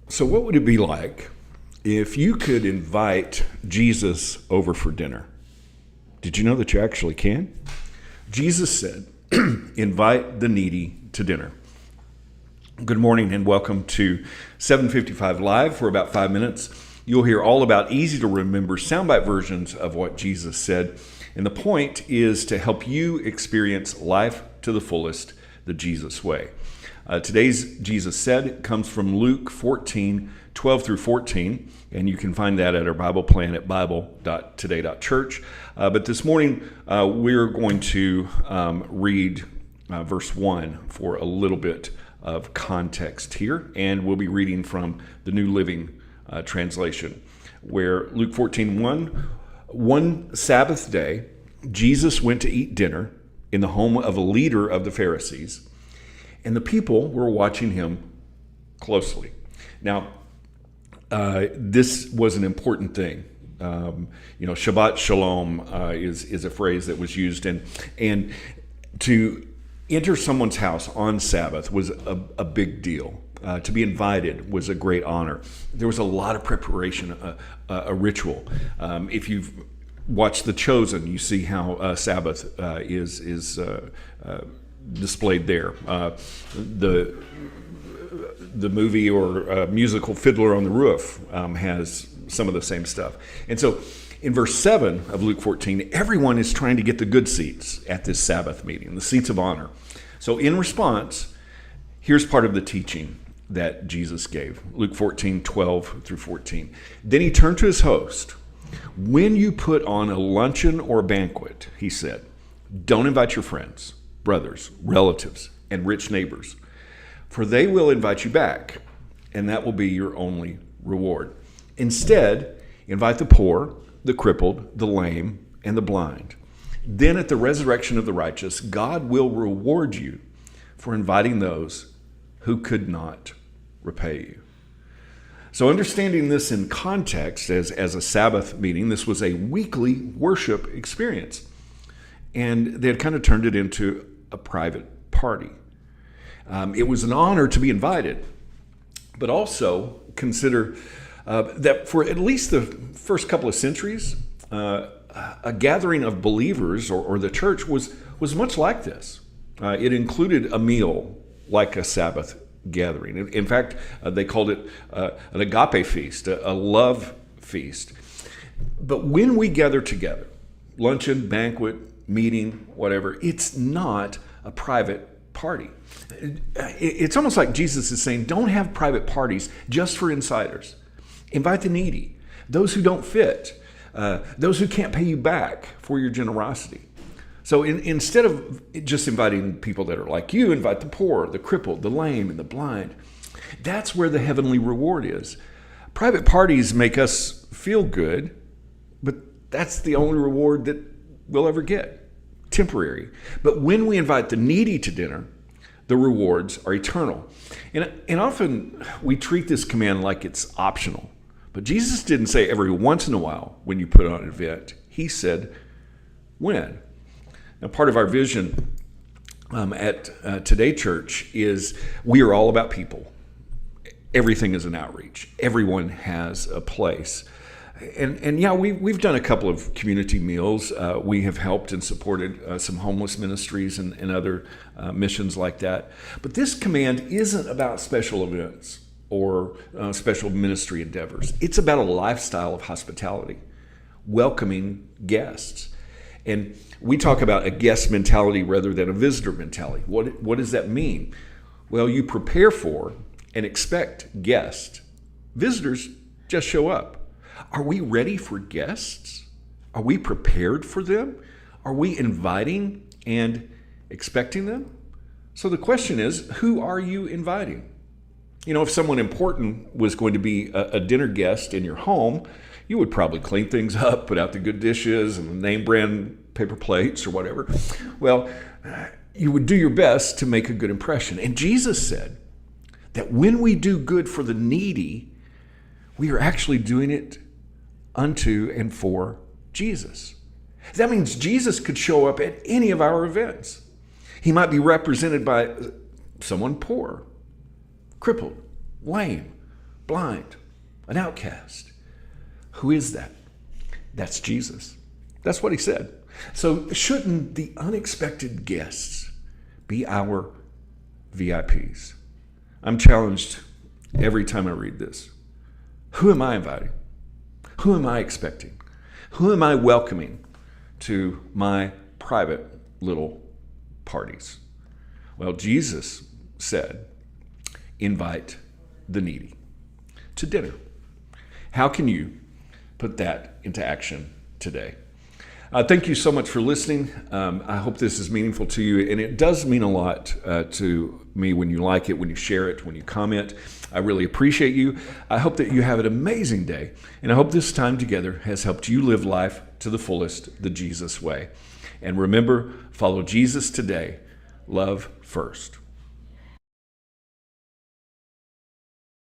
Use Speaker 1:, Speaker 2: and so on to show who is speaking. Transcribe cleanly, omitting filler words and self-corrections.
Speaker 1: So what would it be like if you could invite Jesus over for dinner? Did you know that you actually can? Jesus said, invite the needy to dinner. Good morning and welcome to 755 Live. For about 5 minutes, you'll hear all about easy to remember soundbite versions of what Jesus said. And the point is to help you experience life to the fullest, the Jesus way. Today's Jesus Said comes from Luke 14, 12 through 14, and you can find that at our Bible plan at bible.today.church. But this morning, we're going to read verse 1 for a little bit of context here, and we'll be reading from the New Living Translation, where Luke 14:1, one Sabbath day, Jesus went to eat dinner in the home of a leader of the Pharisees, and the people were watching him closely. Now, this was an important thing. Shabbat Shalom is a phrase that was used, and to enter someone's house on Sabbath was a big deal. To be invited was a great honor. There was a lot of preparation, a ritual. If you've watched The Chosen, you see how Sabbath is displayed there. The movie or musical Fiddler on the Roof has some of the same stuff. And so in verse 7 of Luke 14, everyone is trying to get the good seats at this Sabbath meeting, the seats of honor. So in response, here's part of the teaching that Jesus gave. Luke 14, 12 through 14. Then he turned to his host. When you put on a luncheon or a banquet, he said, don't invite your friends, brothers, relatives, and rich neighbors, for they will invite you back, and that will be your only reward. Instead, invite the poor, the crippled, the lame, and the blind. Then at the resurrection of the righteous, God will reward you for inviting those who could not repay you. So understanding this in context as a Sabbath meeting, this was a weekly worship experience. And they had kind of turned it into a private party. It was an honor to be invited, but also consider that for at least the first couple of centuries, a gathering of believers or the church was much like this. It included a meal like a Sabbath gathering. In fact, they called it an agape feast, a love feast. But when we gather together, luncheon, banquet, meeting, whatever, it's not a private party. It's almost like Jesus is saying, don't have private parties just for insiders. Invite the needy, those who don't fit, those who can't pay you back for your generosity. So instead of just inviting people that are like you, invite the poor, the crippled, the lame, and the blind. That's where the heavenly reward is. Private parties make us feel good, but that's the only reward that we'll ever get. Temporary. But when we invite the needy to dinner, the rewards are eternal. And often we treat this command like it's optional. But Jesus didn't say every once in a while when you put on an event. He said, when? Now, part of our vision at Today Church is we are all about people. Everything is an outreach. Everyone has a place. And yeah, we've done a couple of community meals. We have helped and supported some homeless ministries and other missions like that. But this command isn't about special events or special ministry endeavors. It's about a lifestyle of hospitality, welcoming guests. And we talk about a guest mentality rather than a visitor mentality. What does that mean? Well, you prepare for and expect guests. Visitors just show up. Are we ready for guests? Are we prepared for them? Are we inviting and expecting them? So the question is, who are you inviting? If someone important was going to be a dinner guest in your home, you would probably clean things up, put out the good dishes and the name brand paper plates or whatever. Well, you would do your best to make a good impression. And Jesus said that when we do good for the needy, we are actually doing it unto and for Jesus. That means Jesus could show up at any of our events. He might be represented by someone poor, crippled, lame, blind, an outcast. Who is that? That's Jesus. That's what he said. So shouldn't the unexpected guests be our VIPs? I'm challenged every time I read this. Who am I inviting? Who am I expecting? Who am I welcoming to my private little parties? Well, Jesus said, invite the needy to dinner. How can you put that into action today? Thank you so much for listening. I hope this is meaningful to you, and it does mean a lot to me when you like it, when you share it, when you comment. I really appreciate you. I hope that you have an amazing day, and I hope this time together has helped you live life to the fullest, the Jesus way. And remember, follow Jesus today. Love first.